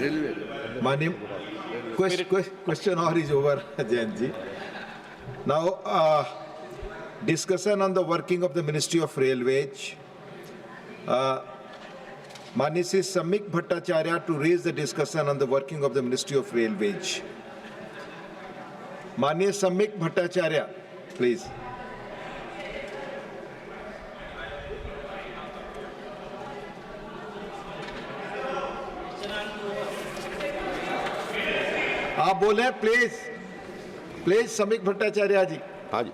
Manim, question hour is over, Jayanji. Now, discussion on the working of the Ministry of Railways. Manisi Samik Bhattacharya to raise the discussion on the working of the Ministry of Railways. Mani Samik Bhattacharya, please. आप बोले please please Samik Bhattacharya जी. हाँ जी.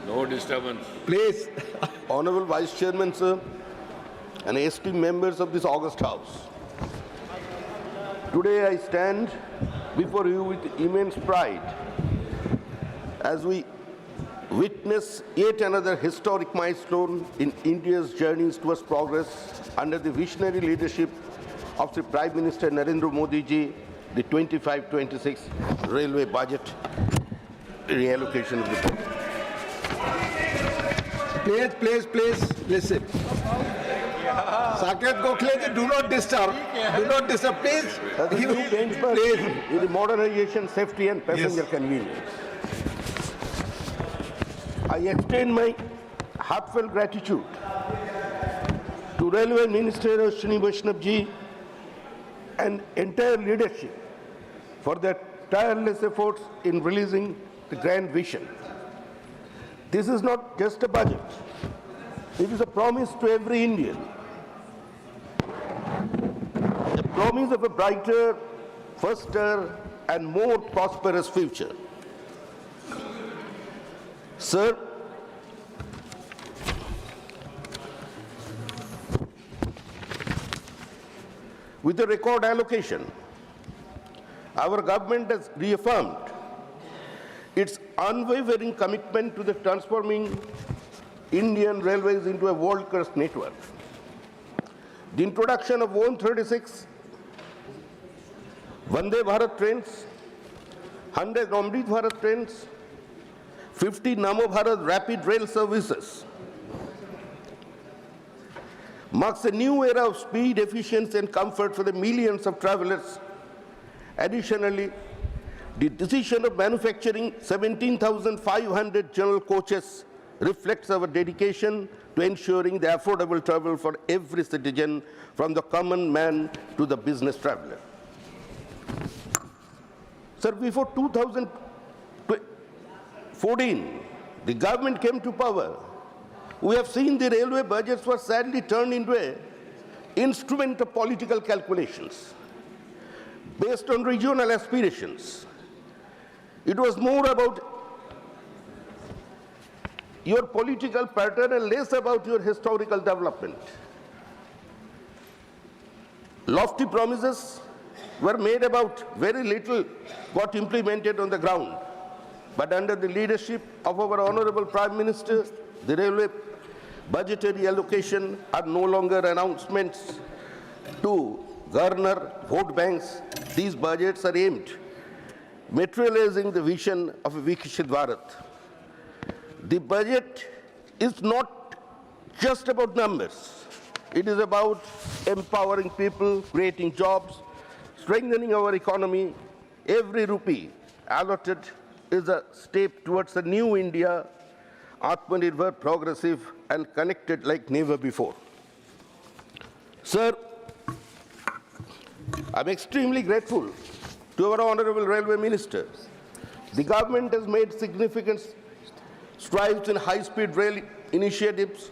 No disturbance. Please. Honorable Vice Chairman, sir, and esteemed members of this august House. Today I stand before you with immense pride as we witness yet another historic milestone in India's journeys towards progress under the visionary leadership of the Prime Minister Narendra Modi ji, the 25-26 railway budget reallocation of the budget. Please, listen. Saket Gokhale ji, do not disturb. Do not disturb, please. Please. In the modernization, safety and passenger convenience. I extend my heartfelt gratitude to Railway Minister Ashwini Vaishnav ji and entire leadership for their tireless efforts in releasing the grand vision. This is not just a budget. It is a promise to every Indian. A promise of a brighter, faster, and more prosperous future. Sir, with the record allocation, our government has reaffirmed its unwavering commitment to the transforming Indian railways into a world-class network. The introduction of 136 Vande Bharat trains, 100 Amrit Bharat trains, 50 Namo Bharat rapid rail services marks a new era of speed, efficiency, and comfort for the millions of travelers. Additionally, the decision of manufacturing 17,500 general coaches reflects our dedication to ensuring the affordable travel for every citizen, from the common man to the business traveler. Sir, before 2014, the government came to power. We have seen the railway budgets were sadly turned into an instrument of political calculations based on regional aspirations. It was more about your political pattern and less about your historical development. Lofty promises were made about very little got implemented on the ground. But under the leadership of our Honorable Prime Minister, the railway budgetary allocation are no longer announcements to garner vote banks. These budgets are aimed materializing the vision of a Viksit Bharat. The budget is not just about numbers. It is about empowering people, creating jobs, strengthening our economy. Every rupee allotted is a step towards a new India, Atmanirbhar, progressive, and connected like never before. Sir, I'm extremely grateful to our Honorable Railway Minister. The government has made significant strides in high-speed rail initiatives.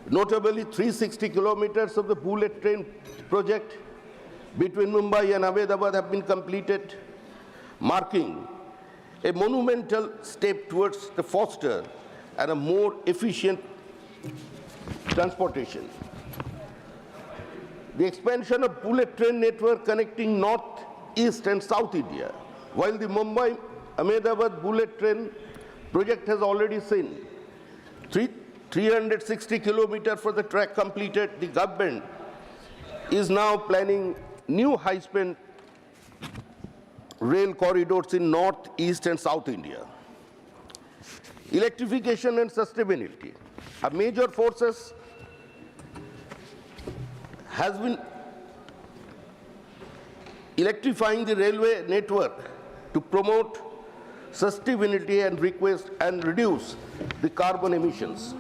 Notably, 360 kilometers of the bullet train project between Mumbai and Ahmedabad have been completed, marking a monumental step towards the faster and a more efficient transportation. The expansion of bullet train network connecting North, East and South India, while the Mumbai-Ahmedabad bullet train project has already seen 360 kilometers for the track completed. The government is now planning new high-speed rail corridors in North, East and South India. Electrification and sustainability are major forces has been electrifying the railway network to promote sustainability and reduce the carbon emissions.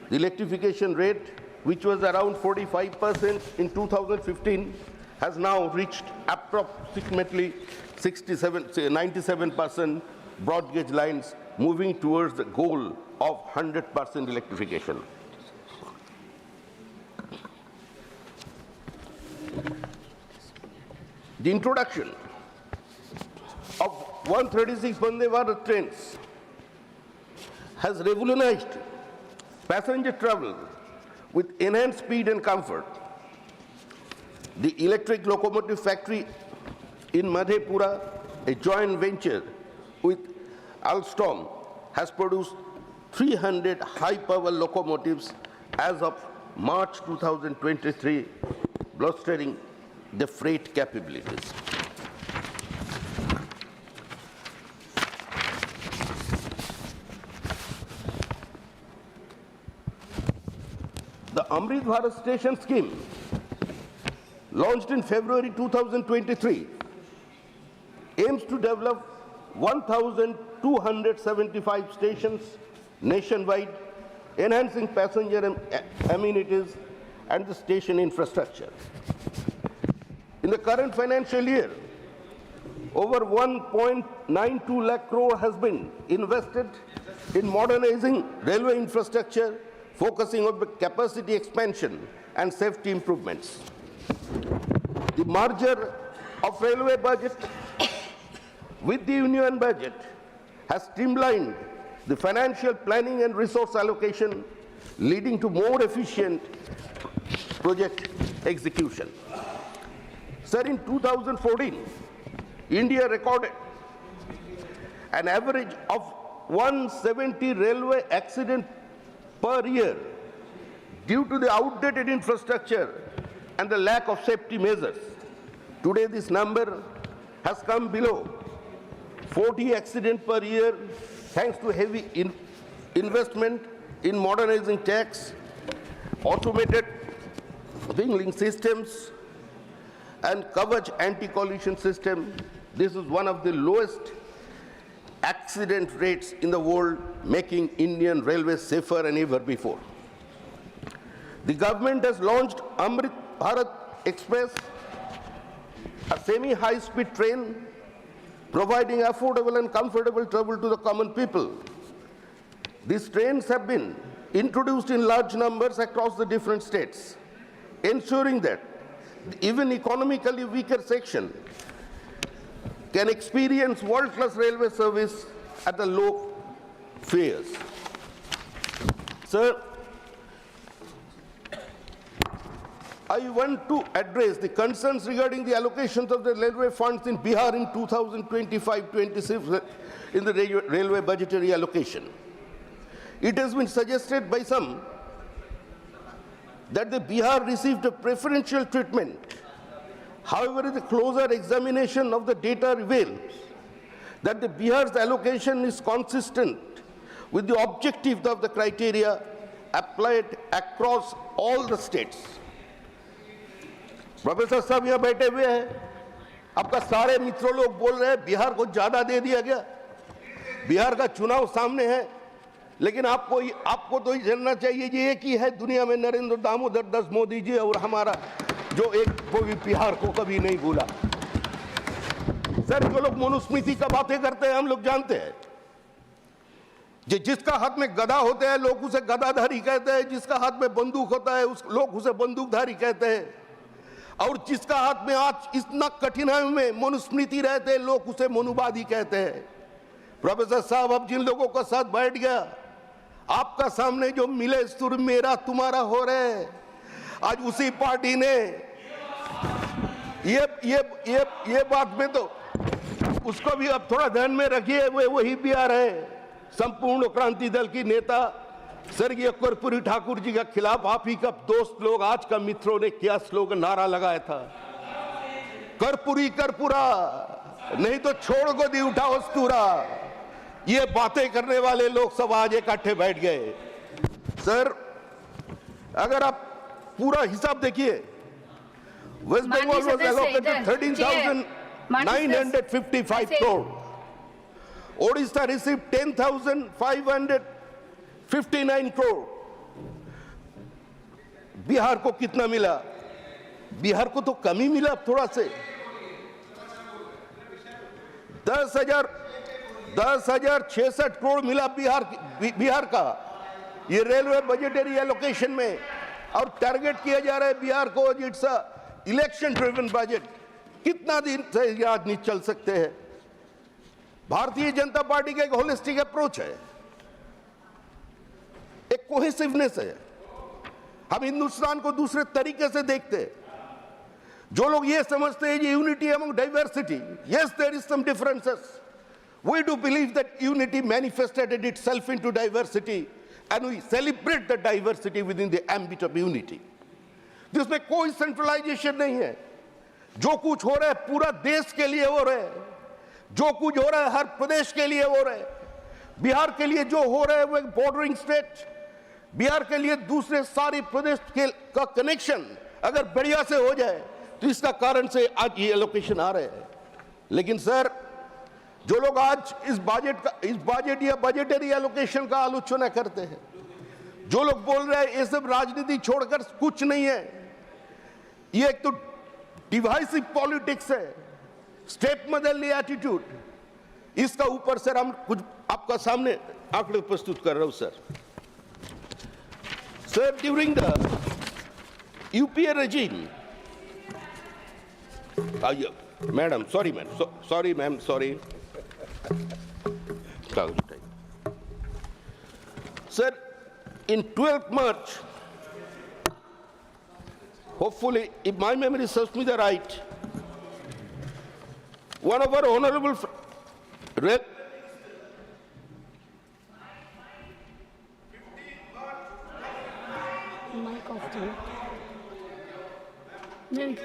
The electrification rate, which was around 45% in 2015, has now reached approximately 97% broad gauge lines, moving towards the goal of 100% electrification. The introduction of 136 Vande Bharat trains has revolutionized passenger travel with enhanced speed and comfort. The electric locomotive factory in Madhepura, a joint venture with Alstom, has produced 300 high-power locomotives as of March 2023, bolstering the freight capabilities. The Amrit Bharat Station Scheme, launched in February 2023, aims to develop 1,275 stations nationwide, enhancing passenger amenities and the station infrastructure. In the current financial year, over 1.92 lakh crore has been invested in modernizing railway infrastructure, focusing on the capacity expansion and safety improvements. The merger of railway budget with the union budget has streamlined the financial planning and resource allocation, leading to more efficient project execution. Sir, in 2014, India recorded an average of 170 railway accidents per year due to the outdated infrastructure and the lack of safety measures. Today, this number has come below 40 accidents per year thanks to heavy investment in modernizing tracks, automated signaling systems, and Kavach anti-collision system. This is one of the lowest accident rates in the world, making Indian railways safer than ever before. The government has launched Amrit Bharat Express, a semi-high-speed train providing affordable and comfortable travel to the common people. These trains have been introduced in large numbers across the different states, ensuring that even economically weaker section can experience world-class railway service at the low fares. Sir, I want to address the concerns regarding the allocations of the railway funds in Bihar in 2025-26 in the railway budgetary allocation. It has been suggested by some that the Bihar received a preferential treatment. However, the closer examination of the data reveals that the Bihar's allocation is consistent with the objectives of the criteria applied across all the states. Professor साहब यहाँ बैठे हुए हैं, आपका सारे मित्रों लोग बोल रहे हैं बिहार को ज्यादा दे दिया गया, बिहार का चुनाव सामने है, लेकिन आपको तो ये जानना चाहिए ये एक ही है दुनिया में नरेंद्र दामोदर दास मोदी जी और हमारा जो एक वो भी बिहार को कभी नहीं भूला। सर, जो लोग मनुस्मृति का बातें करते हैं हम लोग जानते हैं, जिसका हाथ में गदा होते हैं लोग उसे गदाधारी कहते हैं, जिसका हाथ में बंदूक होता है लोग उसे बंदूकधारी कहते हैं, और जिसका हाथ में आज इतना कठिनाई में मनुस्मृति रहते हैं लोग उसे मनुवादी कहते हैं। प्रोफेसर साहब, अब जिन लोगों का साथ बैठ गया, आपका सामने जो मिले सुर मेरा तुम्हारा हो रहे, आज उसी पार्टी ने ये बात में तो उसको भी अब थोड़ा ध्यान में रखिए, वही बिहार है संपूर्ण क्रांति दल की नेता स्वर्गीय कर्पूरी ठाकुर जी के खिलाफ आप ही का दोस्त लोग आज का मित्रों ने क्या स्लोगन नारा लगाया था, कर्पूरी कर्पूरा नहीं तो छोड़ को दी उठाओ स्तूरा। ये बातें करने वाले लोग सब आज इकट्ठे बैठ गए। सर, अगर आप पूरा हिसाब देखिए West Bengal was सदस्य allocated इधर, 13,955 ऐसे- crore. Odisha received 10,559 crore. Bihar को कितना मिला? बिहार को तो कम ही मिला थोड़ा से। 10,066 करोड़ मिला बिहार का ये रेलवे बजटरी एलोकेशन में, और टारगेट किया जा रहा है बिहार को इट्स इलेक्शन ड्रिवन बजट। कितना दिन से याद नहीं चल सकते हैं? भारतीय जनता पार्टी का एक होलिस्टिक अप्रोच है, एक कोहेसिवनेस है। हम हिंदुस्तान को दूसरे तरीके से देखते हैं। जो लोग ये समझते हैं unity among diversity, yes there is some differences. We do believe that unity manifested itself into diversity, and we celebrate the diversity within the ambit of unity. जिसमें कोई सेंट्रलाइजेशन नहीं है। जो कुछ हो रहा है पूरा देश के लिए हो रहा है, जो कुछ हो रहा है हर प्रदेश के लिए हो रहा है। बिहार के लिए जो हो रहा है वो एक बॉर्डरिंग स्टेट, बिहार के लिए दूसरे सारे प्रदेश का कनेक्शन अगर बढ़िया से हो जाए तो इसका कारण से आज ये एलोकेशन आ रहे हैं। लेकिन सर, जो लोग आज इस बजट या बजटरी एलोकेशन का आलोचना करते हैं, जो लोग बोल रहे हैं ये सब राजनीति छोड़कर कुछ नहीं है, ये एक तो डिवाइसिव पॉलिटिक्स है, स्टेप मदरली एटीट्यूड। इसका ऊपर सर हम कुछ आपका सामने आंकड़े प्रस्तुत कर रहा हूं sir. Sir, during the UPA regime, madam sorry ma'am sorry Sir, in 12th March, hopefully, if my memory serves me the right, one of our honorable mike off करो। नहीं,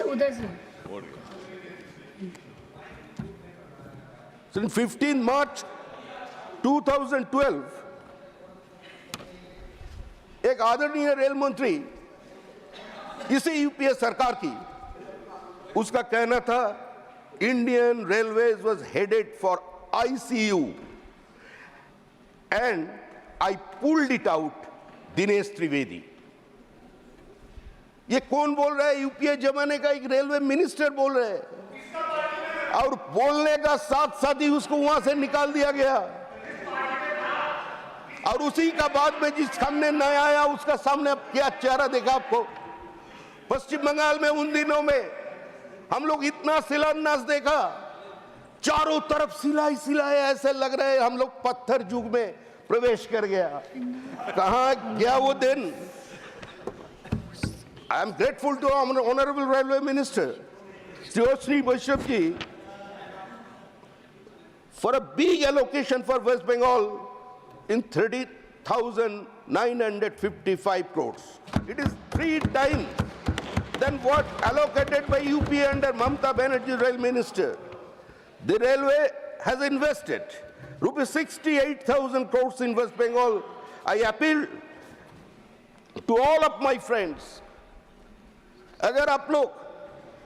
उधर से। So in 15 March 2012, एक आदरणीय rail मंत्री इसी UPA सरकार की, उसका कहना था Indian railways was headed for ICU and I pulled it out, Dinesh Trivedi. ये कौन बोल रहा है? यूपीए जमाने का एक रेलवे मिनिस्टर बोल रहे हैं, और बोलने का साथ साथ ही उसको वहां से निकाल दिया गया। और उसी का बाद में जिस सामने न आया उसका सामने अब क्या चेहरा देखा आपको? पश्चिम बंगाल में उन दिनों में हम लोग इतना शिलान्यास देखा, चारों तरफ सिलाई सिलाई, ऐसे लग रहे हम लोग पत्थर युग में प्रवेश कर गया। कहां गया वो दिन? I am grateful to honourable railway minister Shri Vaishnav ji for a big allocation for West Bengal in 30,955 crores. It is 3 times than what allocated by UP under Mamata Banerjee rail minister. The railway has invested rupees 68,000 crores in West Bengal. I appeal to all of my friends, अगर आप लोग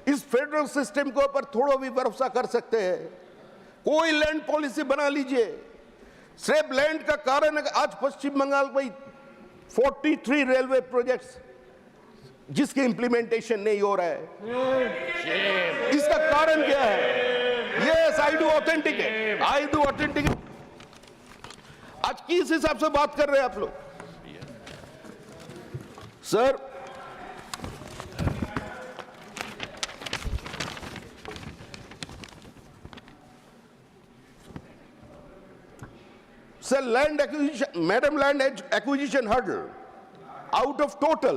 इस federal system के ऊपर थोड़ा भी भरोसा कर सकते हैं, कोई लैंड पॉलिसी बना लीजिए। सिर्फ लैंड का कारण आज पश्चिम बंगाल में 43 रेलवे प्रोजेक्ट्स जिसके इंप्लीमेंटेशन नहीं हो रहा है, इसका कारण क्या है? Yes, I do authenticate. आज किस हिसाब से बात कर रहे हैं आप लोग? Sir, land acquisition, land acquisition hurdle. Out of total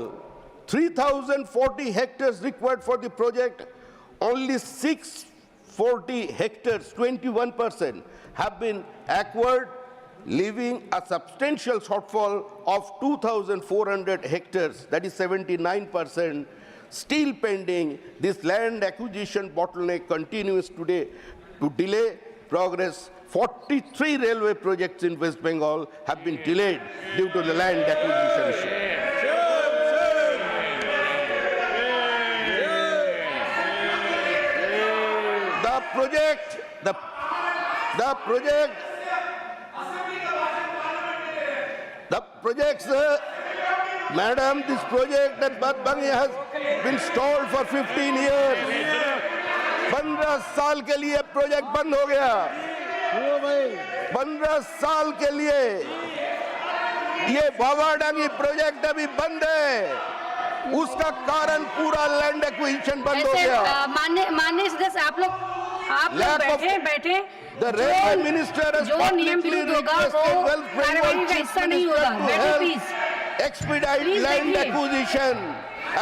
3,040 hectares required for the project, only 640 hectares, 21%, have been acquired, leaving a substantial shortfall of 2,400 hectares, that is 79%, still pending. This land acquisition bottleneck continues today to delay progress. 43 railway projects in West Bengal have been delayed due to the land acquisition issue. Madam, this project at Badbangi has been stalled for 15 years. 15 साल के लिए project बंद हो गया। 15 साल के लिए ये भावाडांगी प्रोजेक्ट अभी बंद है। उसका कारण पूरा लैंड एक्विजिशन बंद हो गया। माननीय सदस्य आप लोग बैठे The railway minister has जो नियम publicly विरुद्ध होगा requested वो Wealth कार्रवाई Framework का Chief हिस्सा नहीं Minister होगा। to बैठे help please. expedite Please land बैठिए। acquisition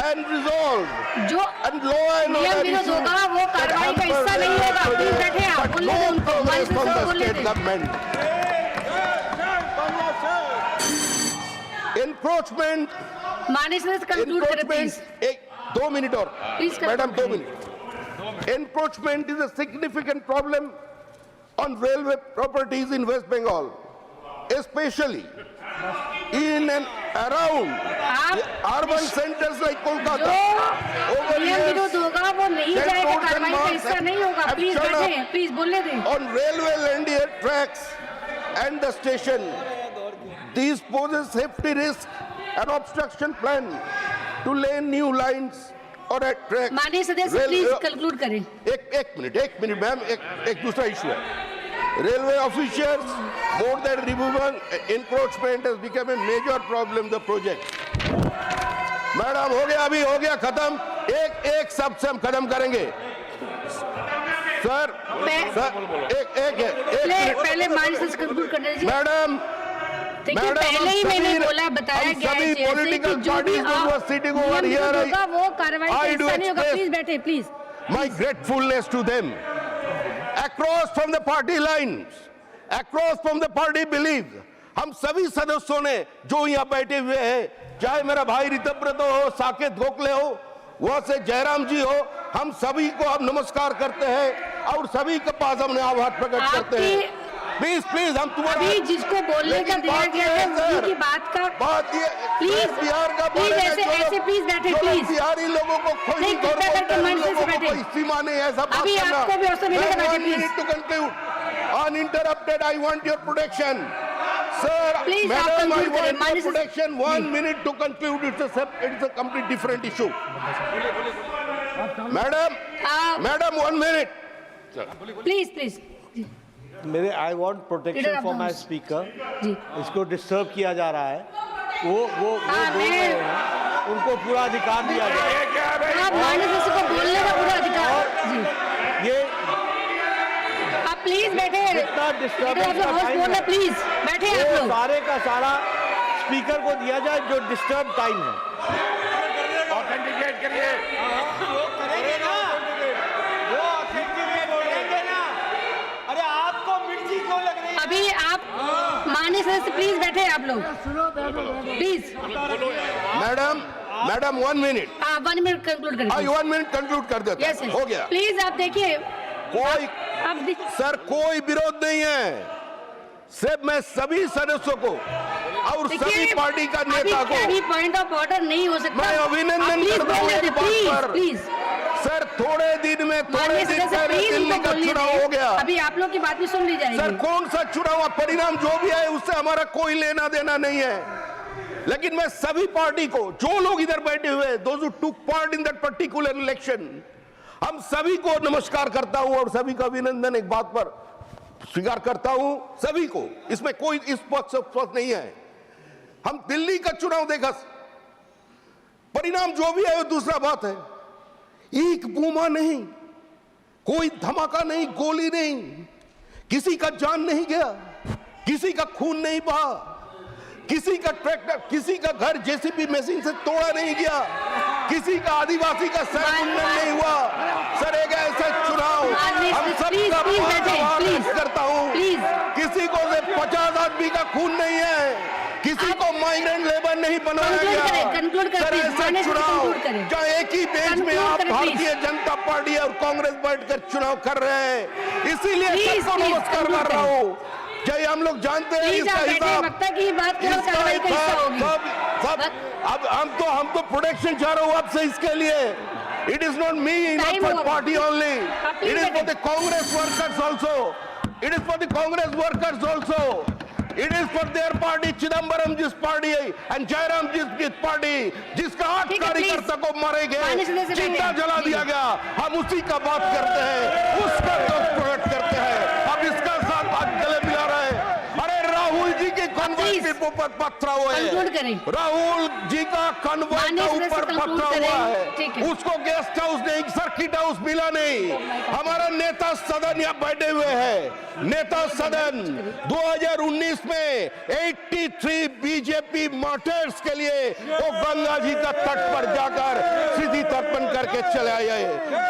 and resolve जो and law and नियम order विरुद्ध issues होगा वो that कार्रवाई का hamper हिस्सा नहीं railway होगा। प्लीज projects, बैठे आप but बोलने no दें उनको। progress from the बोलने state दें। government. Encroachment, माननीय सदस्य कंक्लूड करें प्लीज। एक 2 मिनट और Please madam conclude. 2 minute. Encroachment is a significant problem on railway properties in West Bengal, especially in and around the urban centers like Kolkata. जो Over नियम years, विरुद्ध होगा वो नहीं Then जाएगा, roads and कार्रवाई का malls हिस्सा नहीं होगा। have प्लीज shut बैठे, up प्लीज बोलने दें। on railway linear tracks and the station. These poses safety risk and obstruction plan to lay new lines or at track. माननीय सदस्य प्लीज कंक्लूड करें। एक मिनट मैम, एक दूसरा इशू है। Railway officials more than removal encroachment has become a major problem in the project. Madam हो गया खत्म। एक शब्द से हम खत्म करेंगे। सर पहले माननीय सदस्य कंक्लूड करने दीजिए। मैडम देखिए पहले ही मैंने बोला बताया गया है जैसे कि जो भी नियम विरुद्ध होगा वो कार्रवाई का हिस्सा नहीं होगा। प्लीज बैठे please. my gratefulness to them across from the party lines, across from the party beliefs. हम सभी सदस्यों ने जो यहाँ बैठे हुए हैं, चाहे मेरा भाई ऋतव्रत हो, साकेत गोखले हो, वहां से जयराम जी हो, हम सभी को हम नमस्कार करते हैं और सभी के पास हमने आभार प्रकट करते हैं। प्लीज हम तुम्हारा अभी जिसको बोलने का दिया गया है उनकी बात का प्लीज बिहार का प्लीज ऐसे प्लीज बैठे प्लीज। बिहारी लोगों को नहीं, कृपया करके मंच से बैठे। सीमा नहीं ऐसा बात अभी करना। आपको भी अवसर मिलेगा, बैठे One minute please. to conclude. Uninterrupted, I want your protection. Sir, Please, आप madam, I conclude करें, want माननीय your protection. 1 minute to conclude. It's a complete different issue. Madam, 1 minute. Please please मेरे I want protection for my speaker. जी इसको disturb किया जा रहा है। वो बोल रहे हैं, उनको पूरा अधिकार दिया जाए। आप माननीय सदस्य को बोलने का पूरा अधिकार जी। ये आप प्लीज बैठे। जितना डिस्टर्ब आप लोग होस्ट बोल रहे प्लीज बैठे आप लोग। सारे का सारा स्पीकर को दिया जाए जो डिस्टर्ब टाइम है। ऑथेंटिकेट करिए। अभी आप माननीय सदस्य प्लीज बैठे आप लोग please. Madam 1 minute. 1 minute conclude करें। 1 minute conclude कर देते यस हैं। हो गया। प्लीज आप देखिए। सर कोई विरोध नहीं है, सिर्फ मैं सभी सदस्यों को और सभी पार्टी का नेता को अभी पॉइंट ऑफ ऑर्डर नहीं हो सकता। मैं अभिनंदन करता हूं इस बात पर। प्लीज सर थोड़े दिन माननीय पहले सदस्य दिल्ली का चुनाव हो गया। अभी आप लोग की बात भी सुन ली सर जाएगी। कौन सा चुनाव परिणाम जो भी है उससे हमारा कोई लेना देना नहीं है, लेकिन मैं सभी पार्टी को जो लोग इधर बैठे हुए those who took part in that particular election, हम सभी को नमस्कार करता हूं और सभी का अभिनंदन एक बात पर स्वीकार करता हूं सभी को। इसमें कोई इस पक्ष नहीं है। हम दिल्ली का चुनाव देखा, परिणाम जो भी है वो दूसरा बात है। एक बूमा नहीं, कोई धमाका नहीं, गोली नहीं, किसी का जान नहीं गया, किसी का खून नहीं बहा, किसी का ट्रैक्टर, किसी का घर जेसीबी मशीन से तोड़ा नहीं गया, किसी का आदिवासी का सर मुंडन नहीं हुआ। सर एक ऐसा चुनाव हम सबका आभार करता हूं। किसी को 50 आदमी का खून नहीं है, किसी को माइग्रेंट लेबर नहीं बनाया गया। सर ऐसा चुनाव जहाँ एक ही देश में आप भारतीय जनता पार्टी और कांग्रेस बैठकर चुनाव कर रहे हैं, इसीलिए सबको नमस्कार कर रहा हूँ। जय हम लोग जानते हैं इसका हिसाब सब अब हम तो प्रोटेक्शन चाह रहा हूँ आपसे इसके लिए It is not me, not Time for over. party only. Please It is let for it. the Congress workers also. It is for the Congress workers also. It is for their party, Chidambaram जिस party है, and Jairam जिस party, जिसका 8 ठीक है, कार्यकर्ता को मारे माननीय गए, सदस्य चिता बैठे। जला दिया गया, हम उसी का बात करते हैं, उसका दुख प्रकट करते हैं, अब इसका साथ आज गले मिला रहे हैं। अरे राहुल जी के कन्वॉय Please, के ऊपर पथरा हुआ conclude करें। है, राहुल जी का कन्वॉय माननीय के सदस्य ऊपर conclude पथरा करें। हुआ ठीक है, है। उसको गेस्ट हाउस नहीं, सर्किट हाउस मिला नहीं। हमारा नेता सदन यहाँ बैठे हुए हैं, नेता सदन 2019 में 83 बीजेपी मार्टर्स के लिए वो गंगा जी का तट पर जाकर सीधी तर्पण करके चले आए।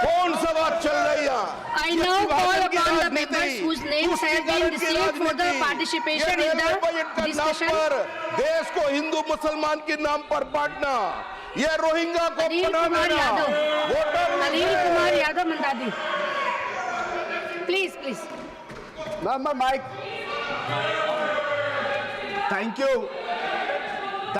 कौन सा बात चल रही है? I now call upon the members whose names have been received for the participation in the discussion. देश को हिंदू मुसलमान के नाम पर बांटना, ये रोहिंग्या को अनिल बना कुमार देना, Yadav, voter Anil Kumar Yadav Mandadi, please please. Member Mike. Thank you.